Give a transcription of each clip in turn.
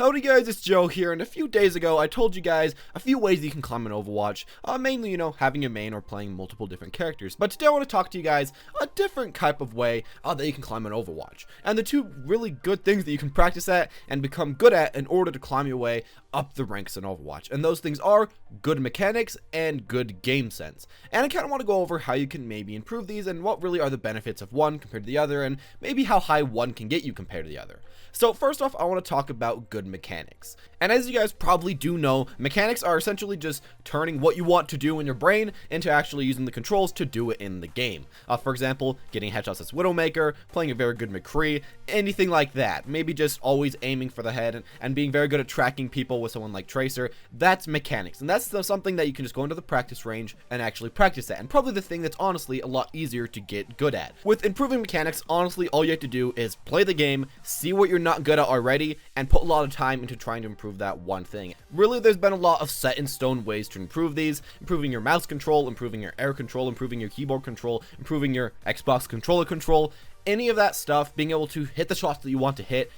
Howdy guys, it's Joe here, and a few days ago I told you guys a few ways you can climb in Overwatch, mainly, having your main or playing multiple different characters. But today I want to talk to you guys a different type of way that you can climb in Overwatch. And the two really good things that you can practice at and become good at in order to climb your way up the ranks in Overwatch. And those things are good mechanics and good game sense. And I kind of want to go over how you can maybe improve these and what really are the benefits of one compared to the other, and maybe how high one can get you compared to the other. So first off, I want to talk about good mechanics. And as you guys probably do know, mechanics are essentially just turning what you want to do in your brain into actually using the controls to do it in the game. For example, getting headshots as Widowmaker, playing a very good McCree, anything like that. Maybe just always aiming for the head and being very good at tracking people with someone like Tracer. That's mechanics, and that's something that you can just go into the practice range and actually practice at, and probably the thing that's honestly a lot easier to get good at. With improving mechanics, honestly, all you have to do is play the game, see what you're not good at already, and put a lot of time into trying to improve that one thing. Really, there's been a lot of set in stone ways to improve these: improving your mouse control, improving your air control, improving your keyboard control, improving your Xbox controller control, any of that stuff, being able to hit the shots that you want to hit.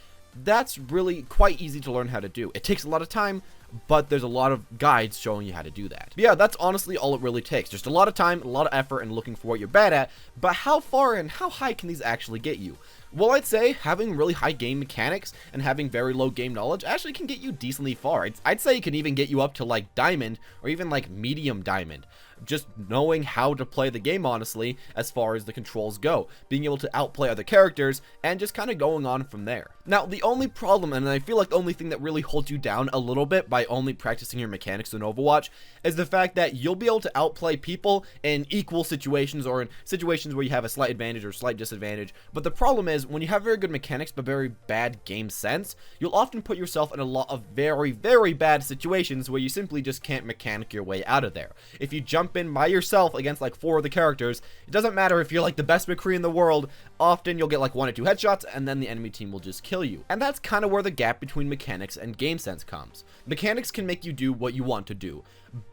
That's really quite easy to learn how to do. It takes a lot of time, but there's a lot of guides showing you how to do that. But yeah, that's honestly all it really takes. Just a lot of time, a lot of effort, and looking for what you're bad at. But how far and how high can these actually get you? Well, I'd say having really high game mechanics and having very low game knowledge actually can get you decently far. I'd say it can even get you up to like diamond or even like medium diamond. Just knowing how to play the game, honestly, as far as the controls go, being able to outplay other characters, and just kind of going on from there. Now, the only problem, and I feel like the only thing that really holds you down a little bit by only practicing your mechanics in Overwatch, is the fact that you'll be able to outplay people in equal situations, or in situations where you have a slight advantage or slight disadvantage. But the problem is, when you have very good mechanics but very bad game sense, you'll often put yourself in a lot of very, very bad situations where you simply just can't mechanic your way out of there. If you jump in by yourself against like 4 of the characters, it doesn't matter if you're like the best McCree in the world, often you'll get like 1 or 2 headshots and then the enemy team will just kill you. And that's kind of where the gap between mechanics and game sense comes. Mechanics can make you do what you want to do,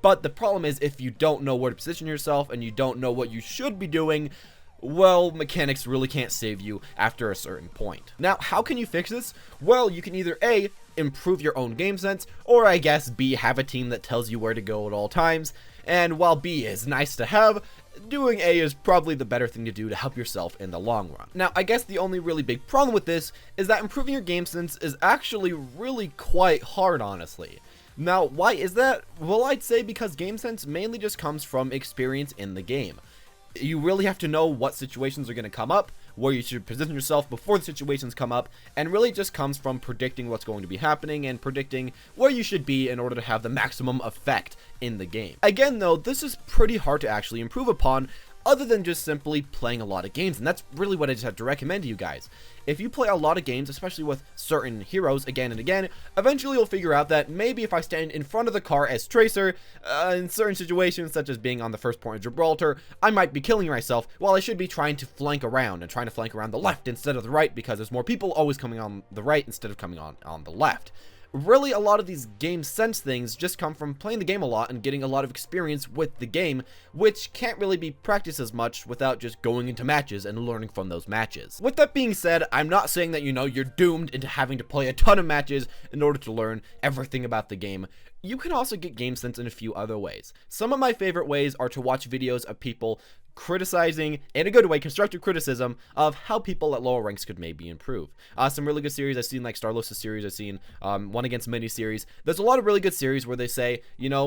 but the problem is if you don't know where to position yourself and you don't know what you should be doing, well, mechanics really can't save you after a certain point. Now, how can you fix this? Well, you can either A, improve your own game sense, or I guess B, have a team that tells you where to go at all times. And while B is nice to have, doing A is probably the better thing to do to help yourself in the long run. Now, I guess the only really big problem with this is that improving your game sense is actually really quite hard, honestly. Now, why is that? Well, I'd say because game sense mainly just comes from experience in the game. You really have to know what situations are going to come up, where you should position yourself before the situations come up, and really just comes from predicting what's going to be happening and predicting where you should be in order to have the maximum effect in the game. Again though, this is pretty hard to actually improve upon, other than just simply playing a lot of games, and that's really what I just have to recommend to you guys. If you play a lot of games, especially with certain heroes again and again, eventually you'll figure out that maybe if I stand in front of the car as Tracer, in certain situations such as being on the first point of Gibraltar, I might be killing myself while I should be trying to flank around, and trying to flank around the left instead of the right, because there's more people always coming on the right instead of coming on the left. Really, a lot of these game sense things just come from playing the game a lot and getting a lot of experience with the game, which can't really be practiced as much without just going into matches and learning from those matches. With that being said, I'm not saying that, you're doomed into having to play a ton of matches in order to learn everything about the game. You can also get game sense in a few other ways. Some of my favorite ways are to watch videos of people criticizing, in a good way, constructive criticism of how people at lower ranks could maybe improve. Some really good series I've seen, like Starlos' series, I've seen One Against Many series. There's a lot of really good series where they say,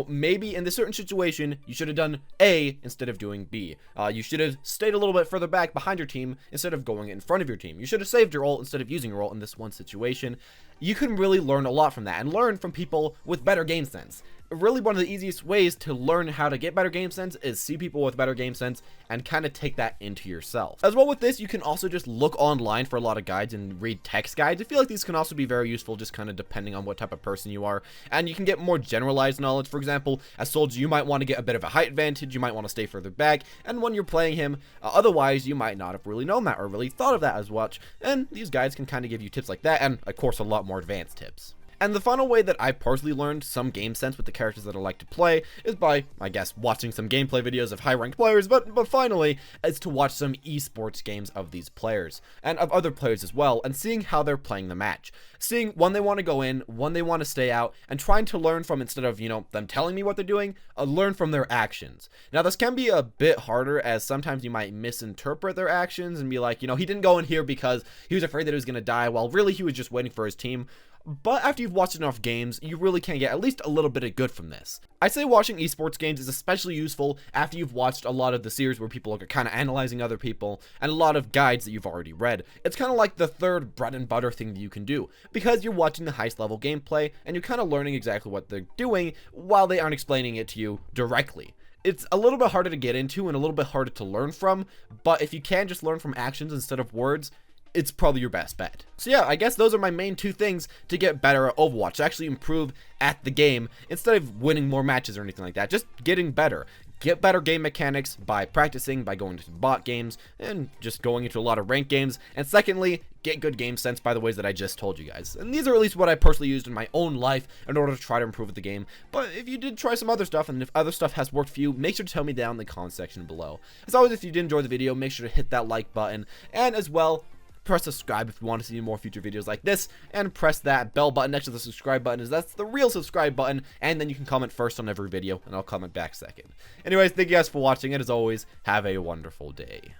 maybe in this certain situation, you should have done A instead of doing B. You should have stayed a little bit further back behind your team instead of going in front of your team. You should have saved your ult instead of using your ult in this one situation. You can really learn a lot from that, and learn from people with better game sense. Really, one of the easiest ways to learn how to get better game sense is see people with better game sense and kind of take that into yourself. As well with this, you can also just look online for a lot of guides and read text guides. I feel like these can also be very useful, just kind of depending on what type of person you are, and you can get more generalized knowledge. For example, as Soldier, you might want to get a bit of a height advantage, you might want to stay further back, and when you're playing him, otherwise you might not have really known that or really thought of that as much, and these guides can kind of give you tips like that, and of course a lot more advanced tips. And the final way that I personally learned some game sense with the characters that I like to play is by, I guess, watching some gameplay videos of high-ranked players, but finally, is to watch some esports games of these players, and of other players as well, and seeing how they're playing the match. Seeing when they want to go in, when they want to stay out, and trying to learn from, instead of, them telling me what they're doing, learn from their actions. Now, this can be a bit harder, as sometimes you might misinterpret their actions and be like, he didn't go in here because he was afraid that he was going to die, while really he was just waiting for his team. But after you've watched enough games, you really can get at least a little bit of good from this. I say watching esports games is especially useful after you've watched a lot of the series where people are kind of analyzing other people, and a lot of guides that you've already read. It's kind of like the third bread and butter thing that you can do, because you're watching the highest level gameplay, and you're kind of learning exactly what they're doing, while they aren't explaining it to you directly. It's a little bit harder to get into, and a little bit harder to learn from, but if you can just learn from actions instead of words, it's probably your best bet. So yeah, I guess those are my main two things to get better at Overwatch, to actually improve at the game, instead of winning more matches or anything like that, just getting better. Get better game mechanics by practicing, by going to bot games, and just going into a lot of ranked games. And secondly, get good game sense by the ways that I just told you guys. And these are at least what I personally used in my own life in order to try to improve the game. But if you did try some other stuff, and if other stuff has worked for you, make sure to tell me down in the comment section below. As always, if you did enjoy the video, make sure to hit that like button, and as well, press subscribe if you want to see more future videos like this, and press that bell button next to the subscribe button, as that's the real subscribe button, and then you can comment first on every video, and I'll comment back second. Anyways, thank you guys for watching, and as always, have a wonderful day.